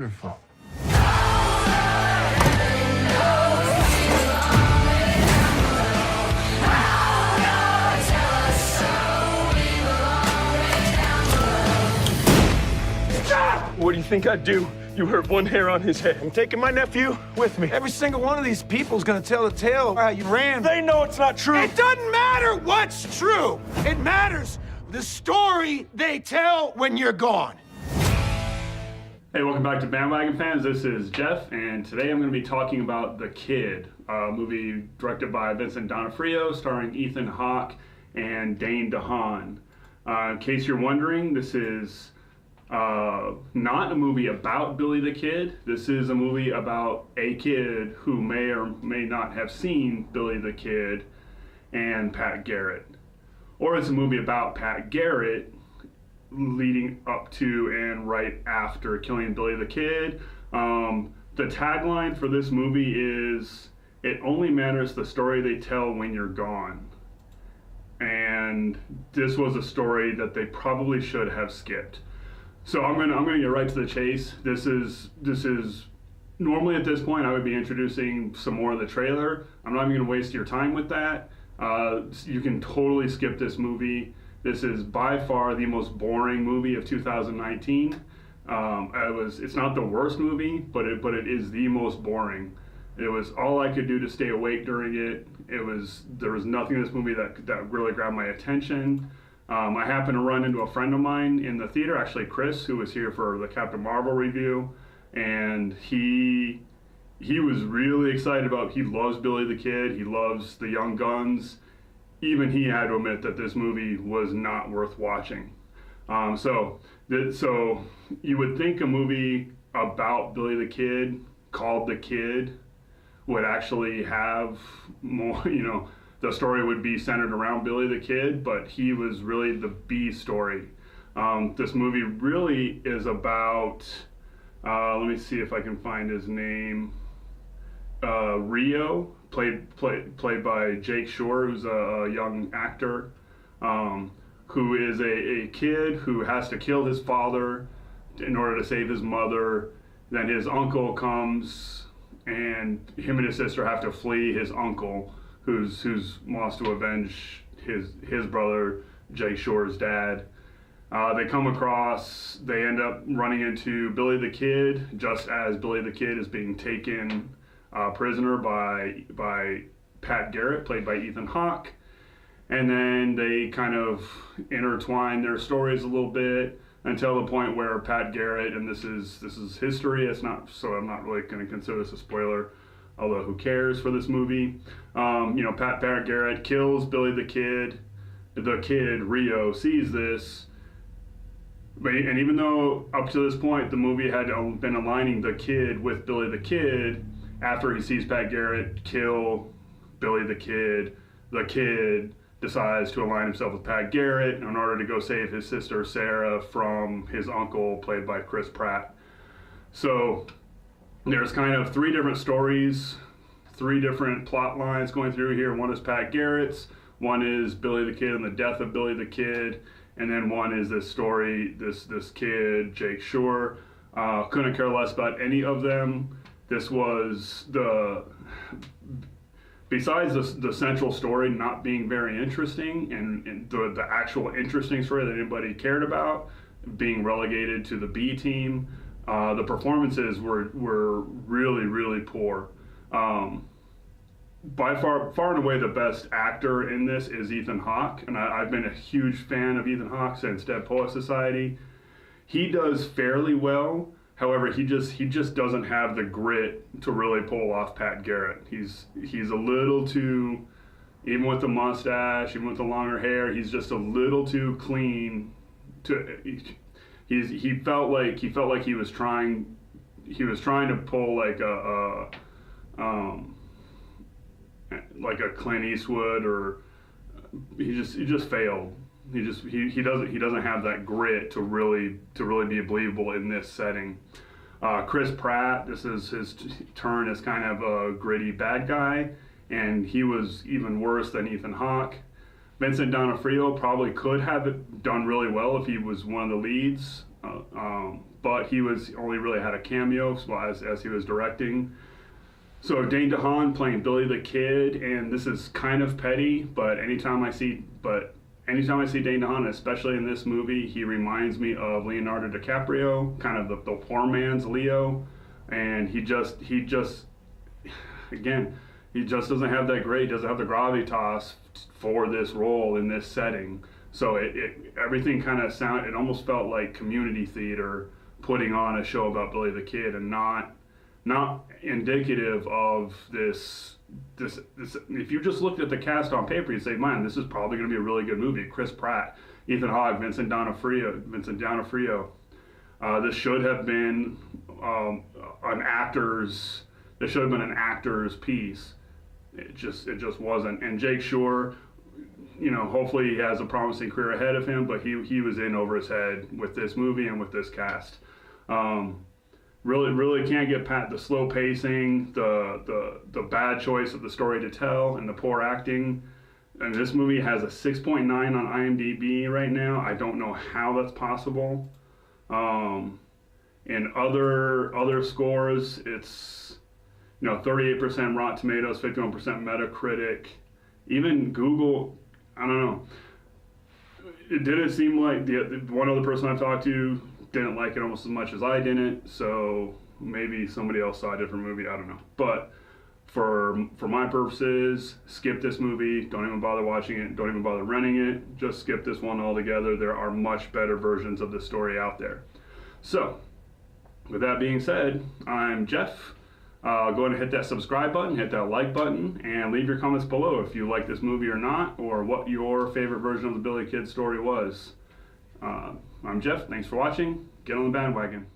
wonderful. What do you think I'd do? You hurt one hair on his head. I'm taking my nephew with me. Every single one of these people's gonna tell the tale of how you ran. They know it's not true. It doesn't matter what's true. It matters the story they tell when you're gone. Hey, welcome back to Bandwagon fans. This is Jeff, and today I'm going to be talking about The Kid, a movie directed by Vincent D'Onofrio, starring Ethan Hawke and Dane DeHaan. In case you're wondering, this is not a movie about Billy the Kid. This is a movie about a kid who may or may not have seen Billy the Kid and Pat Garrett. Or it's a movie about Pat Garrett leading up to and right after killing Billy the Kid. The tagline for this movie is, "It only matters the story they tell when you're gone." And this was a story that they probably should have skipped. So I'm gonna get right to the chase. This is normally at this point I would be introducing some more of the trailer. I'm not even gonna waste your time with that. You can totally skip this movie. This is by far the most boring movie of 2019. It's not the worst movie, but it is the most boring. It was all I could do to stay awake during it. There was nothing in this movie that really grabbed my attention. I happened to run into a friend of mine in the theater, actually Chris, who was here for the Captain Marvel review, and he was really excited about. He loves Billy the Kid. He loves the Young Guns. Even he had to admit that this movie was not worth watching. So you would think a movie about Billy the Kid called The Kid would actually have more, the story would be centered around Billy the Kid, but he was really the B story. This movie really is about, let me see if I can find his name, Rio, played by Jake Shore, who's a young actor, who is a kid who has to kill his father in order to save his mother. Then his uncle comes, and him and his sister have to flee his uncle, who's wants to avenge his brother, Jake Shore's dad. They end up running into Billy the Kid just as Billy the Kid is being taken prisoner by Pat Garrett, played by Ethan Hawke, and then they kind of intertwine their stories a little bit until the point where Pat Garrett, and this is history. It's not, so I'm not really going to consider this a spoiler, although who cares for this movie? Pat Garrett kills Billy the Kid. The kid Rio sees this, and even though up to this point the movie had been aligning the kid with Billy the Kid, after he sees Pat Garrett kill Billy the kid decides to align himself with Pat Garrett in order to go save his sister Sarah from his uncle, played by Chris Pratt. So there's kind of three different stories, three different plot lines going through here. One is Pat Garrett's, one is Billy the Kid and the death of Billy the Kid, and then one is this story, this kid, Jake Shore. Couldn't care less about any of them. This was besides the central story not being very interesting, and the actual interesting story that anybody cared about being relegated to the B team, the performances were really, really poor. By far and away the best actor in this is Ethan Hawke, and I've been a huge fan of Ethan Hawke since Dead Poets Society. He does fairly well. However, he just doesn't have the grit to really pull off Pat Garrett. He's a little too, even with the mustache, even with the longer hair, he's just a little too clean. He felt like he was trying to pull like a Clint Eastwood, or he just failed. He doesn't have that grit to really be believable in this setting. Chris Pratt, this is his turn as kind of a gritty bad guy, and he was even worse than Ethan Hawke. Vincent D'Onofrio probably could have done really well if he was one of the leads, but he was only really had a cameo as he was directing. So Dane DeHaan playing Billy the Kid, and this is kind of petty, but anytime I see Dane DeHaan, especially in this movie, he reminds me of Leonardo DiCaprio, kind of the poor man's Leo, and he just again, he just doesn't have that great, doesn't have the gravitas for this role in this setting. So everything kind of it almost felt like community theater putting on a show about Billy the Kid, and not indicative of this. If you just looked at the cast on paper, you'd say, man, this is probably going to be a really good movie. Chris Pratt, Ethan Hawke, Vincent D'Onofrio. This should have been an actor's piece. It just wasn't. And Jake Shore, hopefully he has a promising career ahead of him, but he was in over his head with this movie and with this cast. Really can't get past the slow pacing, the bad choice of the story to tell, and the poor acting. And this movie has a 6.9 on IMDb right now. I don't know how that's possible. In other scores, it's 38% Rotten Tomatoes, 51% Metacritic. Even Google, I don't know. It didn't seem like the one other person I've talked to didn't like it almost as much as I didn't, so maybe somebody else saw a different movie, I don't know. But for my purposes, skip this movie, don't even bother watching it, don't even bother renting it, just skip this one altogether. There are much better versions of this story out there. So, with that being said, I'm Jeff. Go ahead and hit that subscribe button, hit that like button, and leave your comments below if you like this movie or not, or what your favorite version of the Billy Kid story was. I'm Jeff. Thanks for watching. Get on the bandwagon.